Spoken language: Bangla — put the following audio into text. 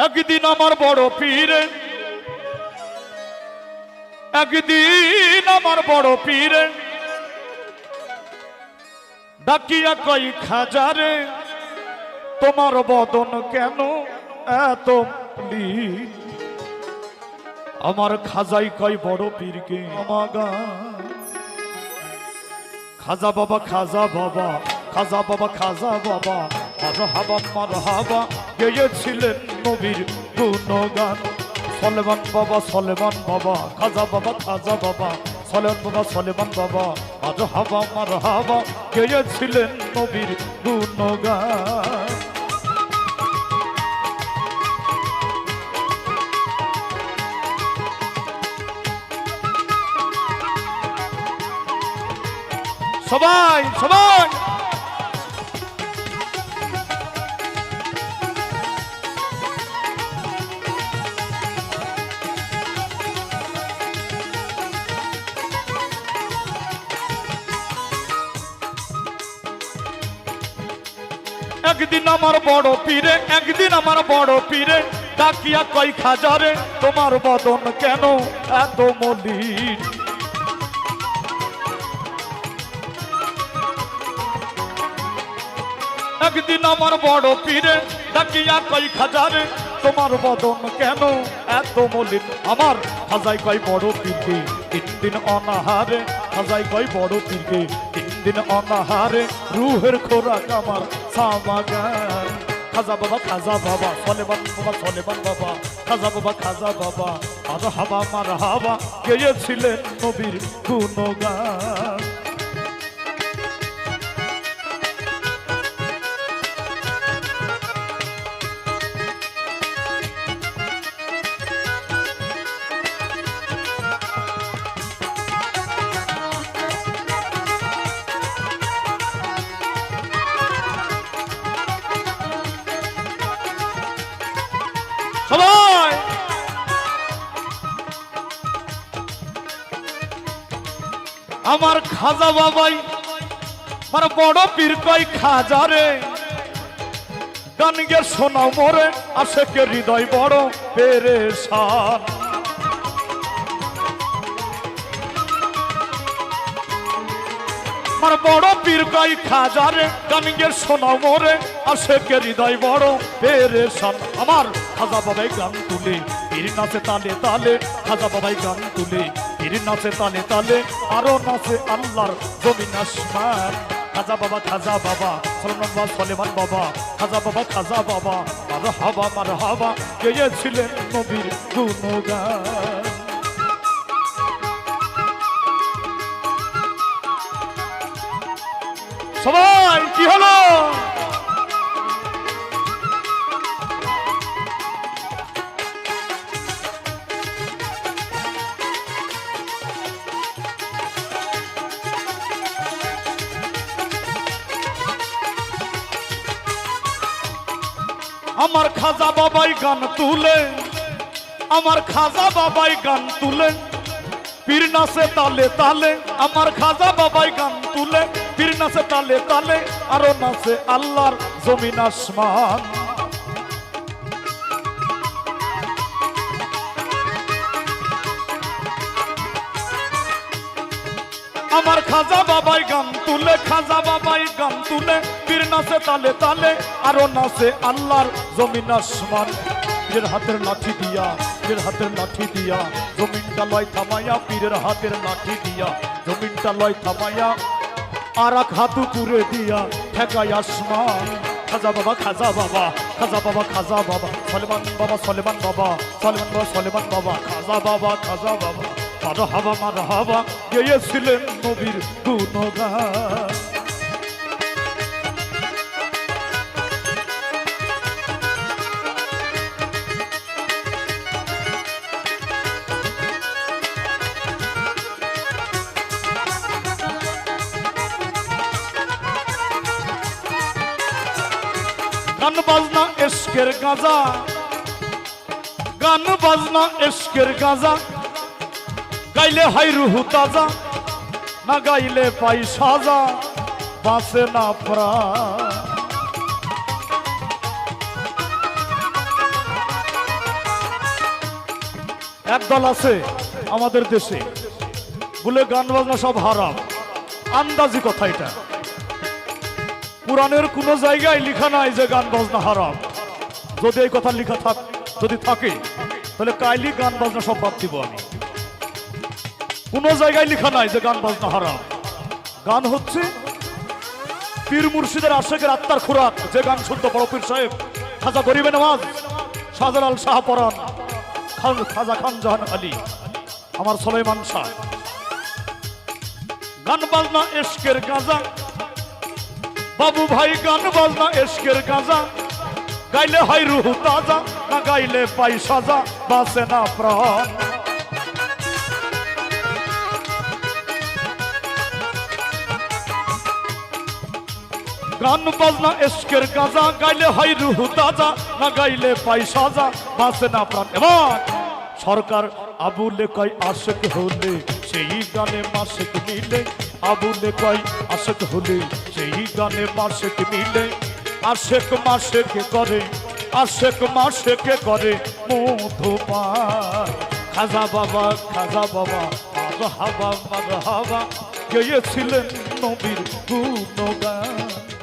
একদিন আমার বড় পীর, একদিন আমার বড় পীর ডাকিয়া কই খাজারে, তোমার বদন কেন এত লীন? আমার খাজাই কই বড় পীরকে আমাগা। খাজা বাবা, খাজা বাবা, খাজা বাবা, খাজা বাবা, মারহাবা মারহাবা গেয়েছিলেন নবীর গুণগান। সলেমান বাবা, সলেমান বাবা, খাজা বাবা, খাজা বাবা, সলেমান বাবা, সলেমান বাবা, মারহাবা মারহাবা গেয়েছিলেন নবীর গুণগান। সবাই সবাই একদিন আমার বড় পীরে, একদিন আমার বড় পীরে ডাকিয়া কই খাজারে, তোমার বদন কেন এত মলিন? একদিন আমার বড় পীরে ডাকিয়া কই খাজারে, তোমার বদন কেন এত মলিন? আমার খাজাই কই বড় পীরকে তিন দিন অনাহারে, খাজাই কই বড় পীরকে তিন দিন অনাহারে, রুহের খোরাক আমার সামাগান। খাজা বাবা, খাজা বাবা, সলেমান বাবা, সলেমান বাবা, খাজা বাবা, খাজা বাবা, মারহাবা মারহাবা গেয়েছিলেন নবীর গুণগান। সবাই আমার খাজা বাবাই আমার বড় পীর কই খাজারে, গান গে শোনাও মোরে আশেকে হৃদয় বড় পেরেশান। আমার বড় পীর কই খাজারে, গান গে শোনাও মোরে আশেকে হৃদয় বড় পেরেশান। আমার খাজা বাবাই গান তুলে পীর নাচে তালে তালে, খাজা বাবাই গান তুলে পীর নাচে তালে তালে, আরো নাচে আল্লাহর জমিন আসমান। খাজা বাবা, খাজা বাবা, সলেমান বাবা, সলেমান বাবা, খাজা বাবা, খাজা বাবা, মারহাবা মারহাবা গেয়েছিলেন নবীর গুণগান। সবাই কি হলো? আমার খাজা বাবাই গান তুলে, আমার খাজা বাবাই গান তুলে পীর নাচে তালে তালে, আমার খাজা বাবাই গান তুলে পীর নাচে তালে তালে, আরো নাচে আল্লাহর জমিন আসমান। আমার খাজা বাবাই গান তুলে, খাজা বাবাই গান তুলে পীর নাচে তালে তালে, আরো নাচে আল্লাহর জমিন আসমান। পীরের হাতের লাঠি দিয়া, পীরের হাতের লাঠি দিয়া জমিনটা লয় থামাইয়া, পীরের হাতের লাঠি দিয়া জমিনটা লয় থামাইয়া, আর এক হাতু পুরে দিয়া ঠেকাই আসমান। খাজা বাবা, খাজা বাবা, খাজা বাবা, খাজা বাবা, সলেমান বাবা, সলেমান বাবা, সলেমান বাবা, সলেমান বাবা, খাজা বাবা, খাজা বাবা, মারহাবা মারহাবা গেয়েছিলেন নবীর গুণগান। গান বাজনা এশকের গাজা, গান বাজনা এশকের গাজা, গাইলে হয় রুহু তাজা, না গাইলে পাই সাজা, বাঁচে না প্রাণ। একদল আছে আমাদের দেশে বলে গান বাজনা সব হারাম। আন্দাজি কথা এটা, কোরআনের কোনো জায়গায় লেখা নাই যে গান বাজনা হারাম। যদি এই কথা লেখা যদি থাকে তাহলে কাইলি গান বাজনা সব বাদ দিব আমি। কোনো জায়গায় লেখা নাই যে গান বাজনা হারাম। গান হচ্ছে পীর মুর্শিদের আশেকের আত্মার খোরাক। যে গান শুনতো বড় পীর সাহেব খাজা গরিবে নওয়াজ, শাহজালাল শাহপরান, খাজা খান জাহান আলী, আমার সুলাইমান শাহ। গান বাজনা এশকের গাজা বাবু ভাই, গান বাজনা এশকের গাজা। গাইলে হয় রুহু তাজা, না গাইলে পাই সাজা, বাসে না প্রাণ। গান বাজনা এশকের গাজা, গাইলে হয় রুহু তাজা, না গাইলে পাই সাজা, বাসে না প্রাণ। এবার সরকার আবুলে কয় আশেক হলে সেই গানে মাসেক মিলে। আবুলে কয় আশেক হলে সেই গানে মাসেক মিলে। আশেক মাসেকে করে, আশেক মাসেকে করে মধুপান। খাজা বাবা, খাজা বাবা, মারহাবা মারহাবা, গেয়েছিলেন নবীর গুণগান।